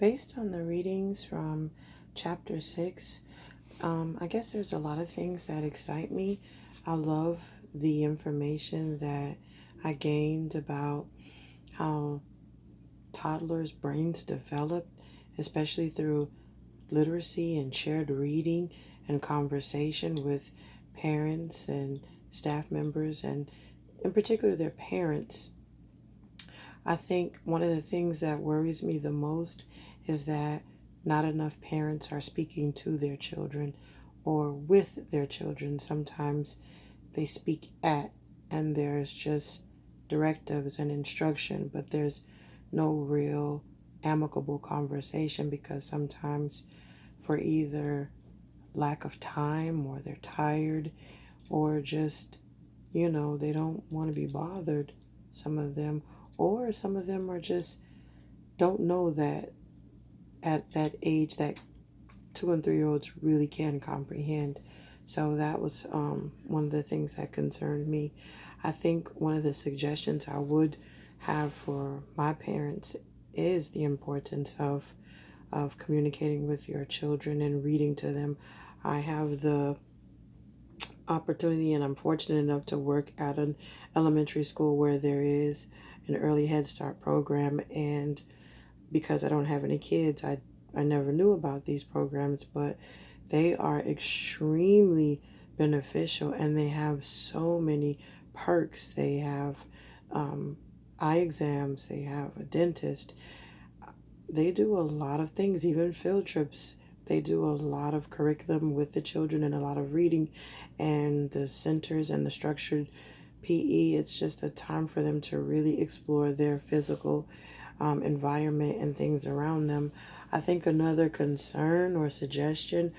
Based on the readings from chapter 6, I guess there's a lot of things that excite me. I love the information that I gained about how toddlers' brains develop, especially through literacy and shared reading and conversation with parents and staff members, and in particular their parents. I think one of the things that worries me the most is that not enough parents are speaking to their children or with their children. Sometimes they speak at, and there's just directives and instruction, but there's no real amicable conversation because sometimes, for either lack of time or they're tired or just, they don't want to be bothered, some of them, or some of them are just don't know that at that age that 2 and 3 year olds really can comprehend. So that was one of the things that concerned me. I think one of the suggestions I would have for my parents is the importance of communicating with your children and reading to them. I have the opportunity and I'm fortunate enough to work at an elementary school where there is an early Head Start program, and because I don't have any kids, I never knew about these programs, but they are extremely beneficial and they have so many perks. They have eye exams, they have a dentist, they do a lot of things, even field trips. They do a lot of curriculum with the children and a lot of reading, and the centers and the structured PE. It's just a time for them to really explore their physical environment and things around them. I think another concern or suggestion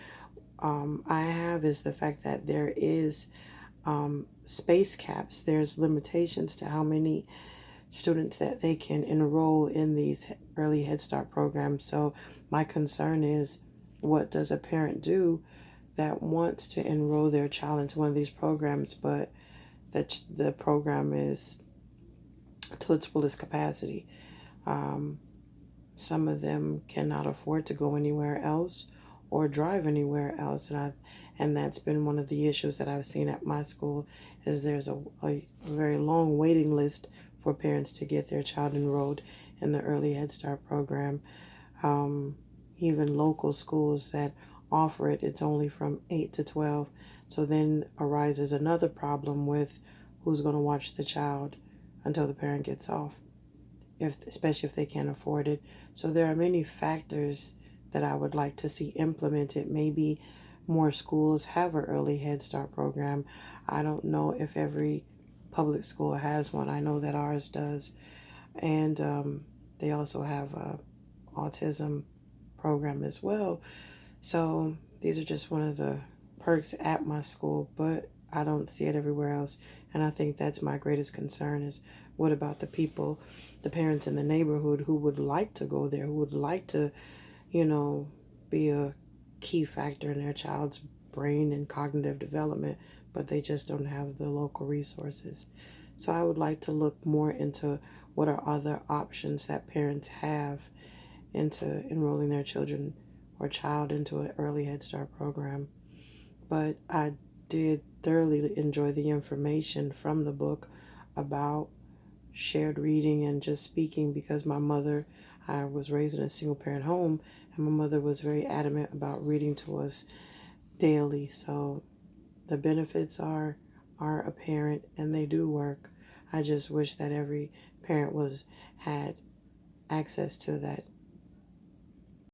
I have is the fact that there is space caps. There's limitations to how many students that they can enroll in these early Head Start programs. So my concern is, what does a parent do that wants to enroll their child into one of these programs, but the program is to its fullest capacity? Some of them cannot afford to go anywhere else or drive anywhere else, and that's been one of the issues that I've seen at my school. Is there's a very long waiting list for parents to get their child enrolled in the early Head Start program. Even local schools that offer it, it's only from 8 to 12. So then arises another problem with who's going to watch the child until the parent gets off, especially if they can't afford it. So there are many factors that I would like to see implemented. Maybe more schools have an early Head Start program. I don't know if every public school has one. I know that ours does. And they also have a autism program as well. So these are just one of the perks at my school, but I don't see it everywhere else. And I think that's my greatest concern is, what about the people, the parents in the neighborhood who would like to go there, who would like to, you know, be a key factor in their child's brain and cognitive development, but they just don't have the local resources. So I would like to look more into what are other options that parents have into enrolling their children or child into an early Head Start program. But I did thoroughly enjoy the information from the book about shared reading and just speaking, because I was raised in a single parent home, and my mother was very adamant about reading to us daily. So the benefits are apparent and they do work. I just wish that every parent had access to that